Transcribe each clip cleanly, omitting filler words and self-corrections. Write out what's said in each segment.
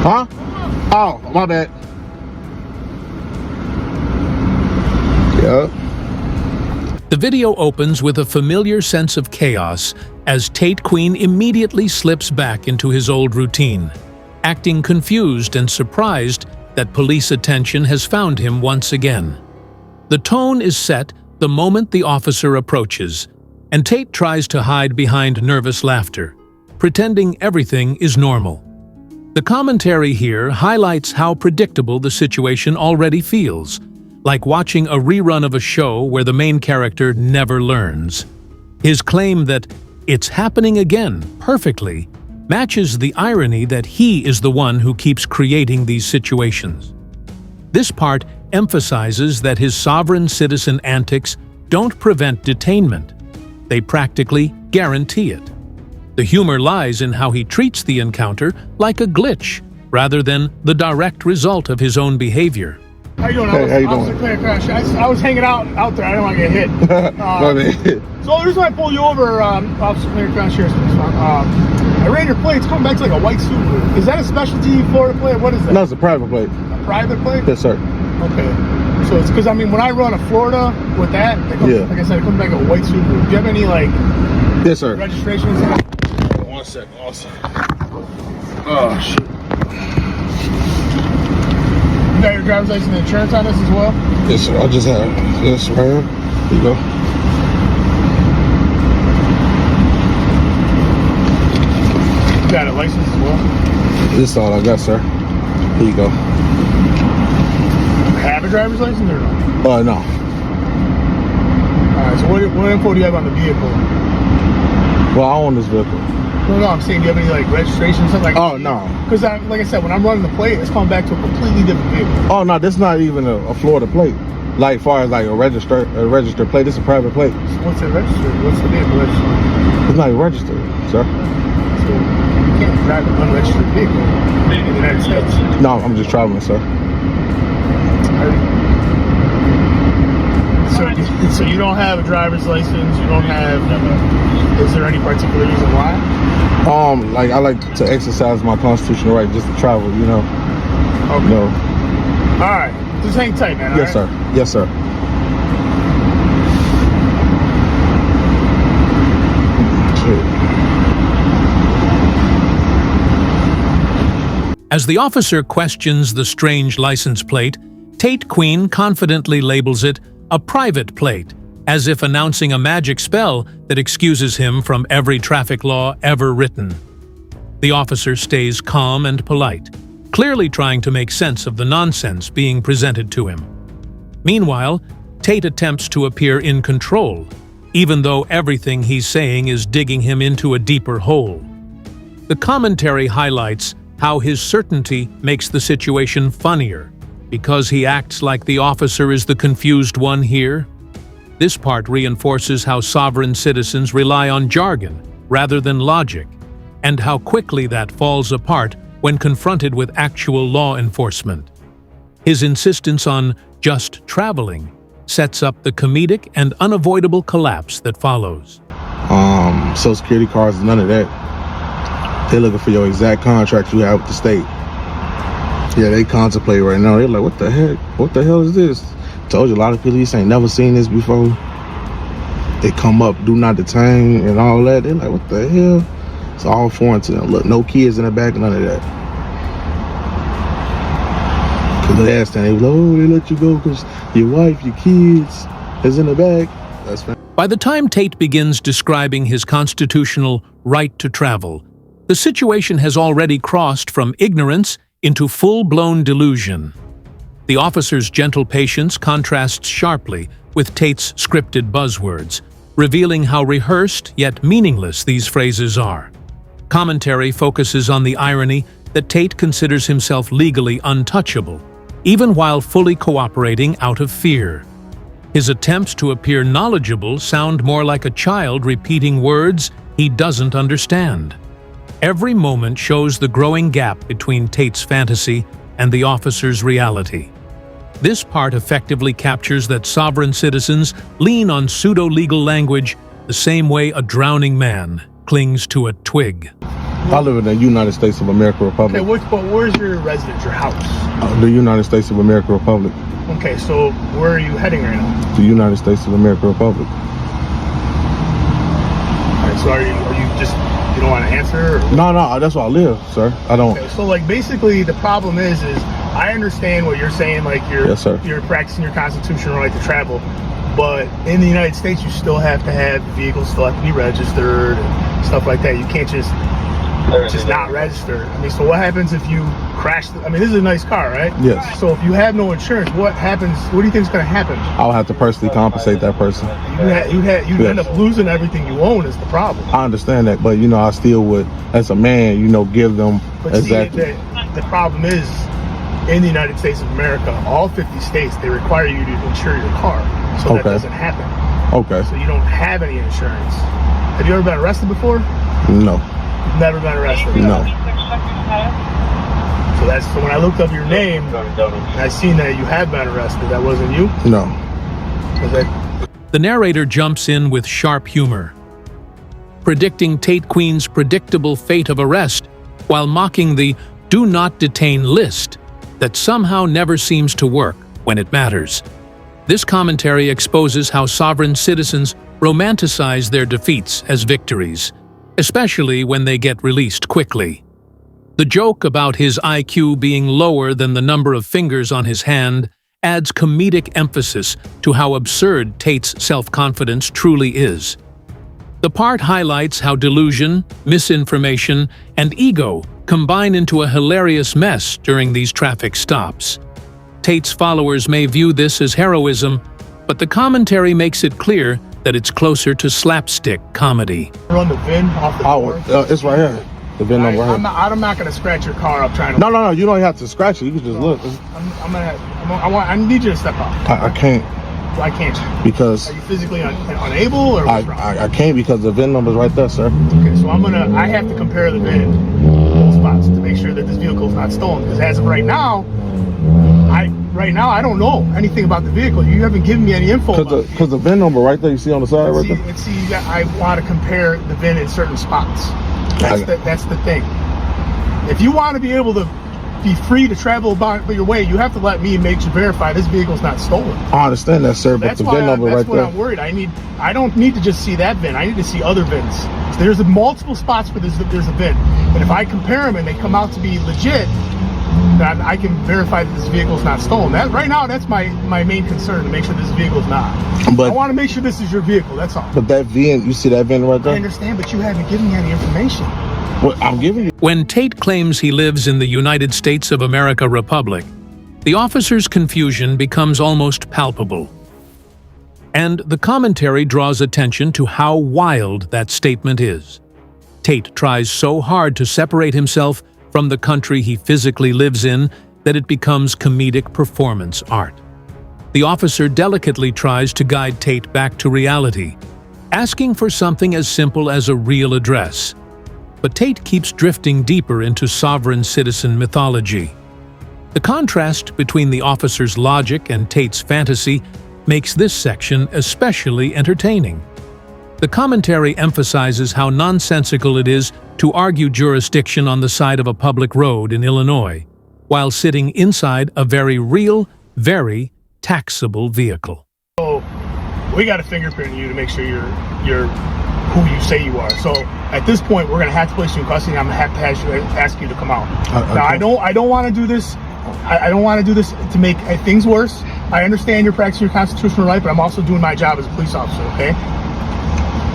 Huh? Oh, my bad. Yeah. The video opens with a familiar sense of chaos as Tate Queen immediately slips back into his old routine, acting confused and surprised that police attention has found him once again. The tone is set the moment the officer approaches, and Tate tries to hide behind nervous laughter, pretending everything is normal. The commentary here highlights how predictable the situation already feels, like watching a rerun of a show where the main character never learns. His claim that "it's happening again perfectly" matches the irony that he is the one who keeps creating these situations. This part emphasizes that his sovereign citizen antics don't prevent detainment. They practically guarantee it. The humor lies in how he treats the encounter like a glitch, rather than the direct result of his own behavior. How you doing? Hey, how you doing? I was hanging out there. I didn't want to get hit. So the reason I pulled you over, Officer Clear Crown Sheriff's I ran your plate. It's coming back to like a white Subaru. Is that a specialty Florida plate? What is that? No, it's a private plate. A private plate? Yes, sir. Okay. So it's because, I mean, when I run to Florida with that, it comes, like I said, it comes back a white Subaru. Do you have any, like, yes, sir, registrations? One second. Oh, shit. You got your driver's license and insurance on this as well? Yes, sir. I just have this right here. Here you go. You got a license as well? This is all I got, sir. Here you go. Have a driver's license or no? No. Alright, so what info do you have on the vehicle? Well, I own this vehicle. No, I'm saying, do you have any, like, registration, something like that? Oh, no. Because, like I said, when I'm running the plate, it's coming back to a completely different vehicle. Oh, no, this is not even a Florida plate. Like, far as, like, a registered plate, this is a private plate. So what's it registered? What's the vehicle registered? It's not even registered, sir. So you can't drive an unregistered vehicle in the United States. No, I'm just traveling, sir. So you don't have a driver's license, you don't have, is there any particular reason why? Like, I like to exercise my constitutional right just to travel, you know. Okay. No. All right, just hang tight, man. Yes, sir. Yes, sir. As the officer questions the strange license plate, Tate Queen confidently labels it a private plate, as if announcing a magic spell that excuses him from every traffic law ever written. The officer stays calm and polite, clearly trying to make sense of the nonsense being presented to him. Meanwhile, Tate attempts to appear in control, even though everything he's saying is digging him into a deeper hole. The commentary highlights how his certainty makes the situation funnier, because he acts like the officer is the confused one here. This part reinforces how sovereign citizens rely on jargon rather than logic, and how quickly that falls apart when confronted with actual law enforcement. His insistence on just traveling sets up the comedic and unavoidable collapse that follows. Social security cards, none of that. They're looking for your exact contract you have with the state. Yeah, they contemplate right now. They're like, what the heck? What the hell is this? Told you, a lot of police ain't never seen this before. They come up, do not detain and all that. They're like, what the hell? It's all foreign to them. Look, no kids in the back, none of that. Because the last time they was like, oh, they let you go because your wife, your kids is in the back. That's fine. By the time Tate begins describing his constitutional right to travel, the situation has already crossed from ignorance into full-blown delusion. The officer's gentle patience contrasts sharply with Tate's scripted buzzwords, revealing how rehearsed yet meaningless these phrases are. Commentary focuses on the irony that Tate considers himself legally untouchable, even while fully cooperating out of fear. His attempts to appear knowledgeable sound more like a child repeating words he doesn't understand. Every moment shows the growing gap between Tate's fantasy and the officer's reality. This part effectively captures that sovereign citizens lean on pseudo-legal language the same way a drowning man clings to a twig. I live in the United States of America Republic. Okay, but where's your residence, your house? The United States of America Republic. Okay, so where are you heading right now? The United States of America Republic. All right, so are you just, you don't want to answer? Or? No, that's where I live, sir. I don't. Okay, so like basically the problem is I understand what you're saying, like yes, sir. You're practicing your constitutional right to travel, but in the United States you still have to have vehicles, still have to be registered and stuff like that. You can't just not register. I mean, so what happens if you crash? I mean, this is a nice car, right? Yes. So if you have no insurance, what happens? What do you think is going to happen? I'll have to personally compensate that person. You'd end up losing everything you own is the problem. I understand that, but I still would, as a man, give them but exactly. See, the problem is, in the United States of America, all 50 states, they require you to insure your car. So that doesn't happen. Okay. So you don't have any insurance. Have you ever been arrested before? No. Never been arrested? No. So when I looked up your name, and I seen that you had been arrested, that wasn't you? No. The narrator jumps in with sharp humor, predicting Tate Queen's predictable fate of arrest while mocking the "do not detain" list that somehow never seems to work when it matters. This commentary exposes how sovereign citizens romanticize their defeats as victories, especially when they get released quickly. The joke about his IQ being lower than the number of fingers on his hand adds comedic emphasis to how absurd Tate's self-confidence truly is. The part highlights how delusion, misinformation, and ego combine into a hilarious mess during these traffic stops. Tate's followers may view this as heroism, but the commentary makes it clear that it's closer to slapstick comedy. Run the VIN off the door. It's right here. The VIN number right here. I'm not going to scratch your car up trying to... No, you don't have to scratch it. You can just look. I need you to step out. I can't. Why can't you? Because... Are you physically unable or what's wrong? I can't because the VIN number's right there, sir. Okay, so I have to compare the VIN spots to make sure that this vehicle is not stolen. Because as of right now, I don't know anything about the vehicle. You haven't given me any info about it. Because the VIN number right there, you see on the side right there? I want to compare the VIN in certain spots. That's the thing. If you want to be able to be free to travel about your way, you have to let me verify this vehicle's not stolen. I understand that, sir, but the VIN number right there. That's what I'm worried. I don't need to just see that VIN. I need to see other VINs. So there's multiple spots where there's a VIN. And if I compare them and they come out to be legit, then I can verify that this vehicle's not stolen. Right now, that's my main concern, to make sure this vehicle's not. But I want to make sure this is your vehicle, that's all. But that VIN, you see that VIN right there? I understand, but you haven't given me any information. Well, I'm giving you. When Tate claims he lives in the United States of America Republic, the officer's confusion becomes almost palpable. And the commentary draws attention to how wild that statement is. Tate tries so hard to separate himself from the country he physically lives in that it becomes comedic performance art. The officer delicately tries to guide Tate back to reality, asking for something as simple as a real address. But Tate keeps drifting deeper into sovereign citizen mythology. The contrast between the officer's logic and Tate's fantasy makes this section especially entertaining. The commentary emphasizes how nonsensical it is to argue jurisdiction on the side of a public road in Illinois, while sitting inside a very real, very taxable vehicle. So we got to fingerprint you to make sure you're who you say you are. So at this point, we're going to have to place you in custody. I'm going to have to ask you to come out. Now, I don't want to do this. I don't want to do this to make things worse. I understand you're practicing your constitutional right, but I'm also doing my job as a police officer. Okay.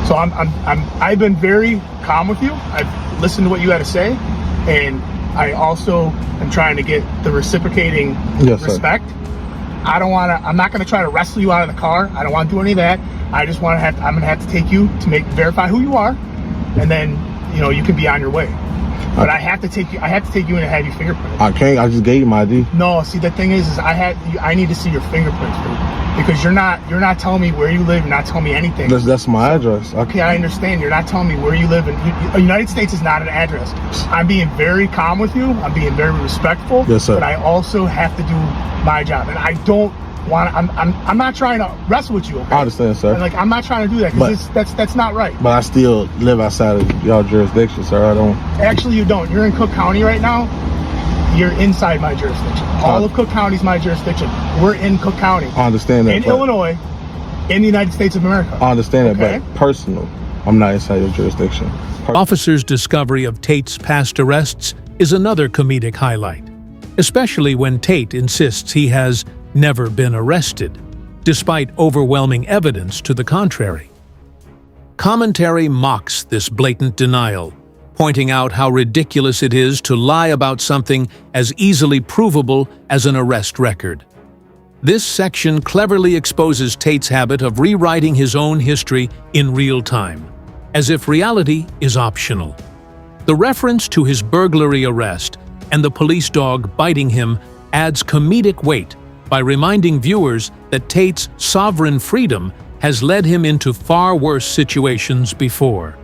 So I've been very calm with you. I've listened to what you had to say, and I also am trying to get the reciprocating respect. I'm not going to try to wrestle you out of the car. I don't want to do any of that. I just want to I'm going to have to take you to verify who you are, and then you can be on your way. But I have to take you in and have you fingerprinted. I can't. I just gave you my ID. No, see, the thing is I need to see your fingerprints, dude, because you're not telling me where you live. You're not telling me anything. That's my address. Okay, I understand. You're not telling me where you live, and the United States is not an address. I'm being very calm with you. I'm being very respectful. Yes, sir. But I also have to do my job, and I don't I'm not trying to wrestle with you. Okay? I understand, sir. And, like, I'm not trying to do that because that's not right. But I still live outside of y'all jurisdiction, sir. I don't. Actually, you don't. You're in Cook County right now. You're inside my jurisdiction. All of Cook County is my jurisdiction. We're in Cook County. I understand that. In Illinois, in the United States of America. I understand okay? that, but personal, I'm not inside your jurisdiction. Officers' discovery of Tate's past arrests is another comedic highlight, especially when Tate insists he has never been arrested, despite overwhelming evidence to the contrary. Commentary mocks this blatant denial, pointing out how ridiculous it is to lie about something as easily provable as an arrest record. This section cleverly exposes Tate's habit of rewriting his own history in real time, as if reality is optional. The reference to his burglary arrest and the police dog biting him adds comedic weight by reminding viewers that Tate's sovereign freedom has led him into far worse situations before.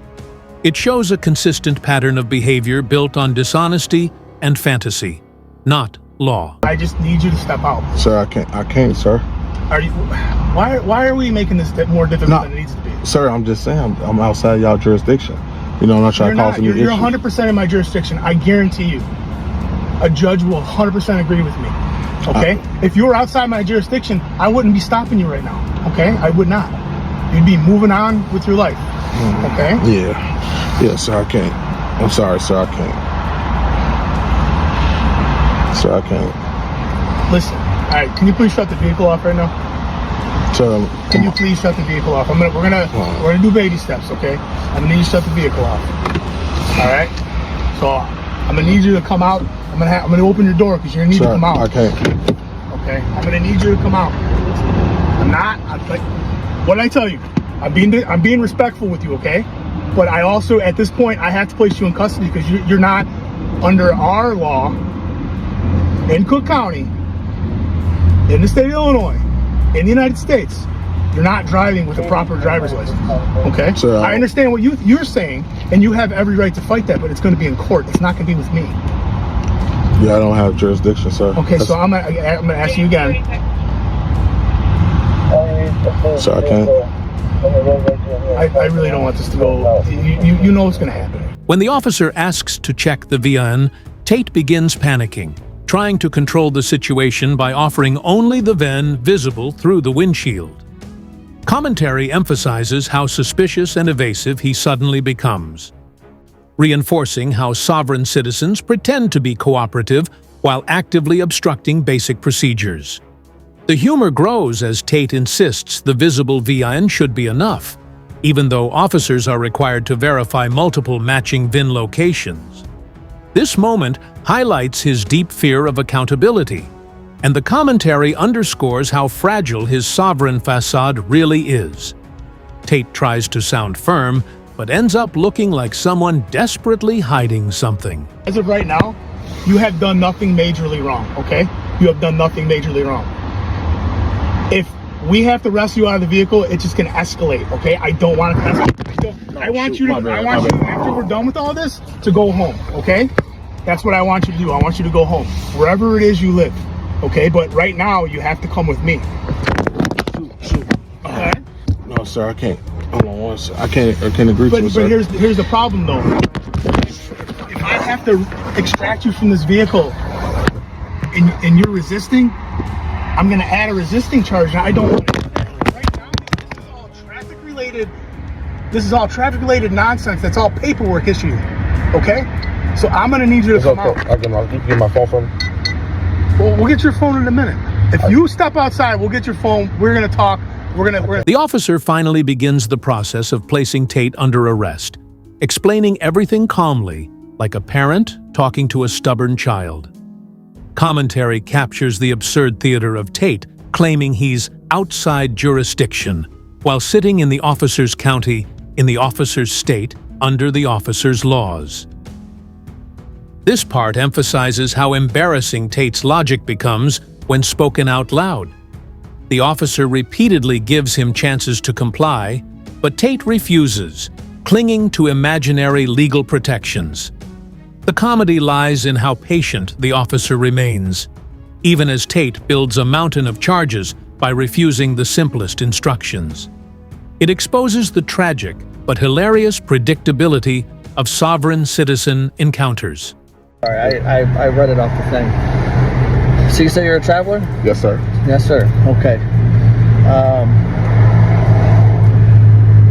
It shows a consistent pattern of behavior built on dishonesty and fantasy, not law. I just need you to step out. Sir, I can't, sir. Are you? Why are we making this more difficult than it needs to be? Sir, I'm just saying, I'm outside y'all jurisdiction. You know, I'm not trying to cause any issues. You're 100% in my jurisdiction. I guarantee you. A judge will 100% agree with me. Okay? If you were outside my jurisdiction, I wouldn't be stopping you right now. Okay? I would not. You'd be moving on with your life. Okay? Yeah. Yeah, sir, I can't. I'm sorry, sir, I can't. Sir, I can't. Listen, all right, can you please shut the vehicle off right now? Sir, can you please shut the vehicle off? We're gonna do baby steps, okay? I'm gonna need you to shut the vehicle off. All right? So I'm gonna need you to come out. I'm gonna open your door because you're gonna need to come out. I can't. Okay? I'm gonna need you to come out. What did I tell you? I'm being respectful with you, okay? But I also, at this point, I have to place you in custody because you're not under our law in Cook County, in the state of Illinois, in the United States. You're not driving with a proper driver's license, okay? Sir, I understand what you're saying, and you have every right to fight that, but it's going to be in court. It's not going to be with me. Yeah, I don't have jurisdiction, sir. Okay, so I'm gonna ask you again. Sir, I can't. I really don't want this to go. You know what's going to happen. When the officer asks to check the VIN, Tate begins panicking, trying to control the situation by offering only the VIN visible through the windshield. Commentary emphasizes how suspicious and evasive he suddenly becomes, reinforcing how sovereign citizens pretend to be cooperative while actively obstructing basic procedures. The humor grows as Tate insists the visible VIN should be enough, even though officers are required to verify multiple matching VIN locations. This moment highlights his deep fear of accountability, and the commentary underscores how fragile his sovereign facade really is. Tate tries to sound firm, but ends up looking like someone desperately hiding something. As of right now, you have done nothing majorly wrong, okay? You have done nothing majorly wrong. If we have to wrestle you out of the vehicle, it's just going to escalate, okay? I don't want it to escalate. So I want you, after we're done with all this, to go home, okay? That's what I want you to do. I want you to go home, wherever it is you live, okay? But right now, you have to come with me. Shoot. Okay? No, sir, I can't. Hold on one second. I can't agree to it, sir. But here's the problem, though. If I have to extract you from this vehicle and you're resisting, I'm going to add a resisting charge. Now, I don't want to do that. Right now, this is all traffic-related. This is all traffic-related nonsense. That's all paperwork issue. Okay? So I'm going to need you to come out. You can get my phone from me? Well, we'll get your phone in a minute. If you step outside, we'll get your phone. We're going to talk. The officer finally begins the process of placing Tate under arrest, explaining everything calmly, like a parent talking to a stubborn child. Commentary captures the absurd theater of Tate, claiming he's outside jurisdiction, while sitting in the officer's county, in the officer's state, under the officer's laws. This part emphasizes how embarrassing Tate's logic becomes when spoken out loud. The officer repeatedly gives him chances to comply, but Tate refuses, clinging to imaginary legal protections. The comedy lies in how patient the officer remains, even as Tate builds a mountain of charges by refusing the simplest instructions. It exposes the tragic but hilarious predictability of sovereign citizen encounters. All right, I read it off the thing. So you say you're a traveler? Yes, sir. Yes, sir. Okay.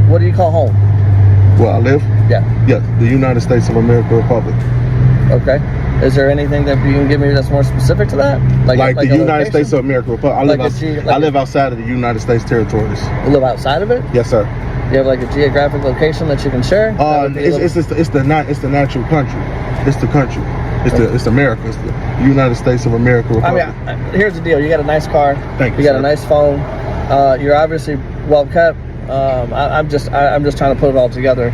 What do you call home? Where I live? Yeah. Yes, the United States of America Republic. Okay. Is there anything that you can give me that's more specific to that? Like the a United location? States of America Republic. I live outside of the United States territories. You live outside of it? Yes, sir. You have like a geographic location that you can share? It's the natural country. It's the country. It's America. It's the United States of America Republic. I mean, here's the deal. You got a nice car. Thank you. You got sir. a nice phone. You're obviously well kept. I'm just trying to put it all together.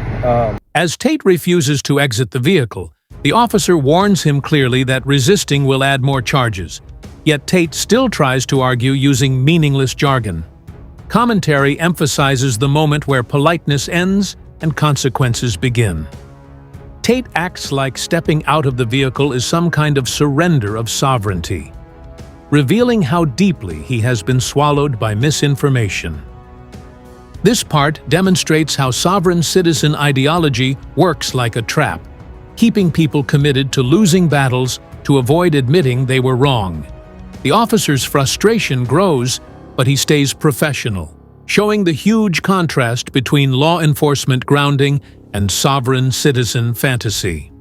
As Tate refuses to exit the vehicle, the officer warns him clearly that resisting will add more charges. Yet Tate still tries to argue using meaningless jargon. Commentary emphasizes the moment where politeness ends and consequences begin. Tate acts like stepping out of the vehicle is some kind of surrender of sovereignty, revealing how deeply he has been swallowed by misinformation. This part demonstrates how sovereign citizen ideology works like a trap, keeping people committed to losing battles to avoid admitting they were wrong. The officer's frustration grows, but he stays professional, showing the huge contrast between law enforcement grounding and sovereign citizen fantasy.